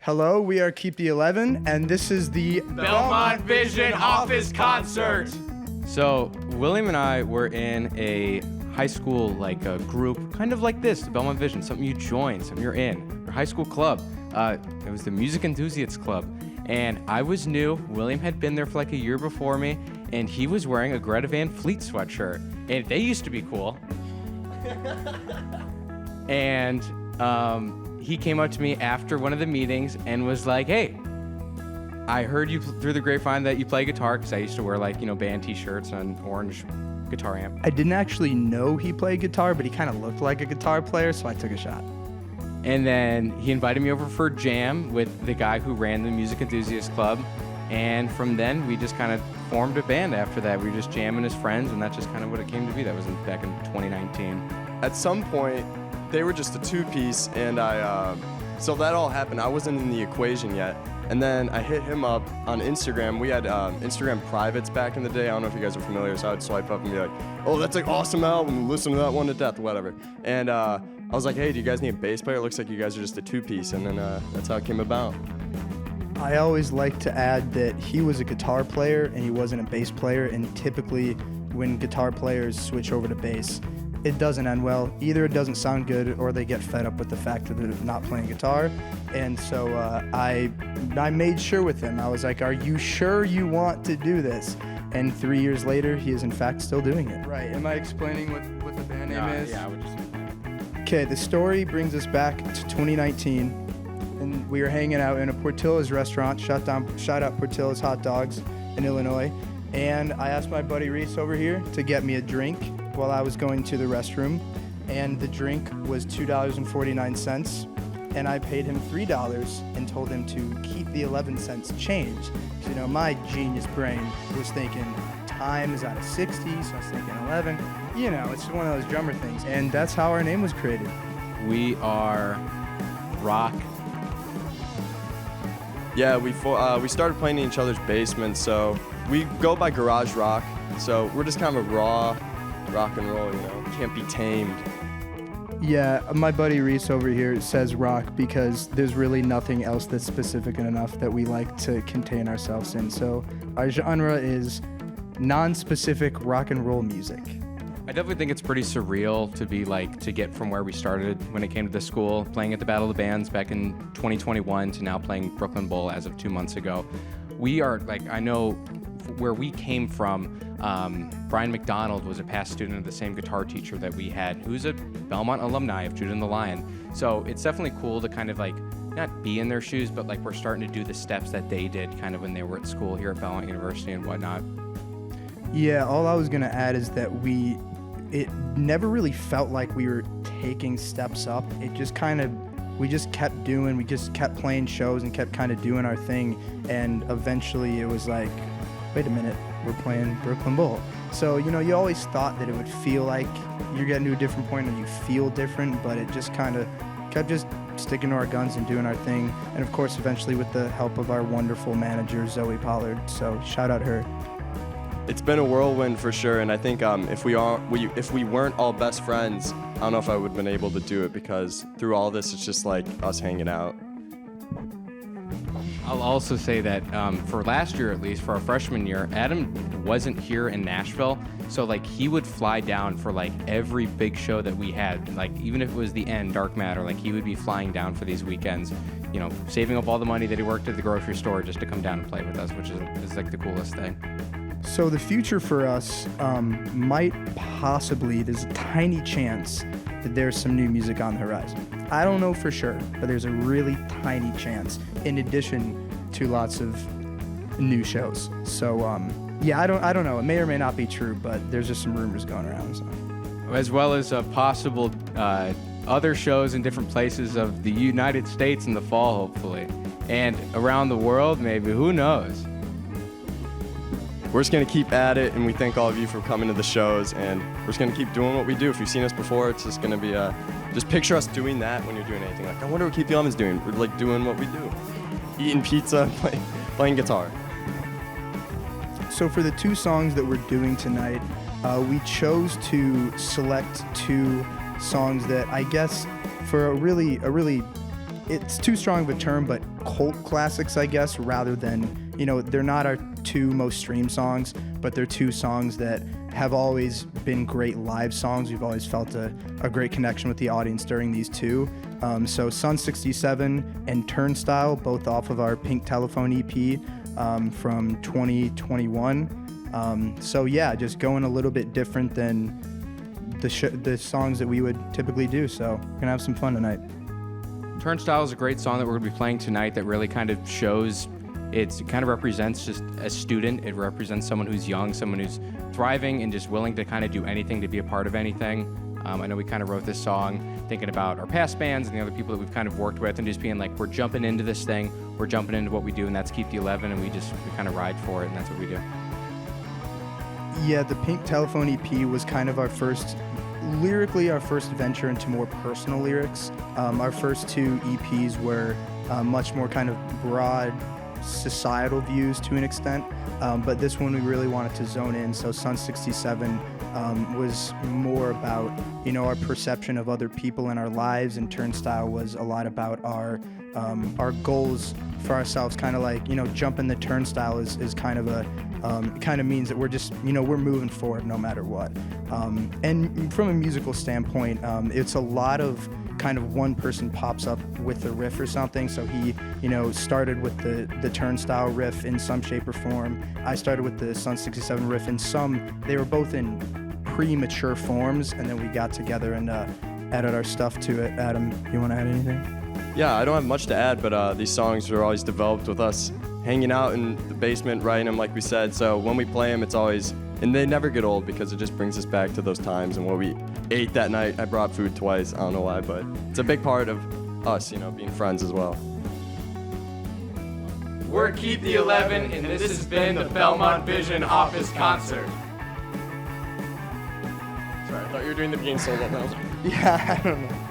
Hello, we are Keep the 11, and this is the Belmont Vision Office Concert. So William and I were in a high school a group, kind of like this, the Belmont Vision, something you join, something you're in, your high school club. It was the Music Enthusiasts Club, and I was new. William had been there for like a year before me, and he was wearing a Greta Van Fleet sweatshirt, and they used to be cool. And he came up to me after one of the meetings and was like, "Hey, I heard you through the grapevine that you play guitar," because I used to wear band t-shirts and an orange guitar amp. I didn't actually know he played guitar, but he kind of looked like a guitar player, so I took a shot. And then he invited me over for a jam with the guy who ran the Music Enthusiast Club. And from then, we just kind of formed a band after that. We were just jamming as friends, and that's just kind of what it came to be. That was back in 2019. At some point, they were just a two-piece, and so that all happened. I wasn't in the equation yet. And then I hit him up on Instagram. We had Instagram privates back in the day. I don't know if you guys are familiar, so I would swipe up and be like, "Oh, that's an awesome album. Listen to that one to death," whatever. And I was like, "Hey, do you guys need a bass player? It looks like you guys are just a two-piece." And then that's how it came about. I always like to add that he was a guitar player and he wasn't a bass player, and typically when guitar players switch over to bass, it doesn't end well. Either it doesn't sound good or they get fed up with the fact that they're not playing guitar. And so I made sure with him. I was like, "Are you sure you want to do this?" And 3 years later, he is in fact still doing it. Right, am I explaining what the band name is? Yeah, I would just... Okay, the story brings us back to 2019, and we were hanging out in a Portillo's restaurant. Shout out Portillo's Hot Dogs in Illinois. And I asked my buddy Reese over here to get me a drink while I was going to the restroom, and the drink was $2.49, and I paid him $3 and told him to keep the 11 cents change. So, my genius brain was thinking time is out of 60, so I was thinking 11. It's one of those drummer things, and that's how our name was created. We are rock. Yeah, we started playing in each other's basements, so we go by garage rock. So we're just kind of a raw rock and roll, can't be tamed. Yeah, my buddy Reese over here says rock because there's really nothing else that's specific enough that we like to contain ourselves in. So our genre is non-specific rock and roll music. I definitely think it's pretty surreal to get from where we started when it came to the school, playing at the Battle of the Bands back in 2021 to now playing Brooklyn Bowl as of 2 months ago. We are, I know where we came from, Brian McDonald was a past student of the same guitar teacher that we had, who's a Belmont alumni of Judah and the Lion. So it's definitely cool to kind of not be in their shoes, but we're starting to do the steps that they did kind of when they were at school here at Belmont University and whatnot. Yeah, all I was going to add is that it never really felt like we were taking steps up. It just we just kept playing shows and kept kind of doing our thing. And eventually it was like, wait a minute, we're playing Brooklyn Bowl. So, you always thought that it would feel like you're getting to a different point and you feel different, but it just kind of kept just sticking to our guns and doing our thing. And of course, eventually with the help of our wonderful manager, Zoe Pollard. So shout out her. It's been a whirlwind for sure, and I think if we weren't all best friends, I don't know if I would have been able to do it, because through all this, it's just like us hanging out. I'll also say that for last year, at least for our freshman year, Adam wasn't here in Nashville, so he would fly down for every big show that we had, even if it was the end, Dark Matter, he would be flying down for these weekends, saving up all the money that he worked at the grocery store just to come down and play with us, which is the coolest thing. So the future for us might possibly, there's a tiny chance that there's some new music on the horizon. I don't know for sure, but there's a really tiny chance, in addition to lots of new shows. So yeah, I don't know. It may or may not be true, but there's just some rumors going around. So. As well as possible other shows in different places of the United States in the fall, hopefully, and around the world, maybe. Who knows? We're just going to keep at it, and we thank all of you for coming to the shows, and we're just going to keep doing what we do. If you've seen us before, it's just going to be just picture us doing that when you're doing anything. I wonder what Keep the 11's doing. We're doing what we do. Eating pizza, playing guitar. So for the 2 songs that we're doing tonight, we chose to select 2 songs that I guess for a really it's too strong of a term, but cult classics, I guess, rather than, they're not our 2 most streamed songs, but they're 2 songs that have always been great live songs. We've always felt a great connection with the audience during these 2. So Sun 67 and Turnstile, both off of our Pink Telephone EP from 2021. So yeah, just going a little bit different than the songs that we would typically do. So we're gonna have some fun tonight. Turnstile is a great song that we're going to be playing tonight that really kind of shows, it kind of represents just a student. It represents someone who's young, someone who's thriving and just willing to kind of do anything to be a part of anything. I know we kind of wrote this song thinking about our past bands and the other people that we've kind of worked with and just being like, we're jumping into this thing, we're jumping into what we do, and that's keep the 11, and we kind of ride for it, and that's what we do. Yeah, the Pink Telephone EP was kind of our first venture into more personal lyrics. Our first 2 EPs were much more kind of broad societal views to an extent, but this one we really wanted to zone in. So Sun 67 was more about, our perception of other people in our lives, and Turnstile was a lot about our goals for ourselves. Kind of like, jumping the turnstile is kind of kind of means that we're just, we're moving forward no matter what. And from a musical standpoint, it's a lot of kind of one person pops up with a riff or something. So he, started with the Turnstile riff in some shape or form. I started with the Sun 67 riff in they were both in premature forms, and then we got together and added our stuff to it. Adam, you want to add anything? Yeah, I don't have much to add, but these songs are always developed with us hanging out in the basement, writing them like we said. So when we play them, it's always, and they never get old because it just brings us back to those times and what we ate that night. I brought food twice, I don't know why, but it's a big part of us, being friends as well. We're Keep the 11, and this has been the Belmont Vision Office Concert. Sorry, I thought you were doing the beginning solo. Yeah, I don't know.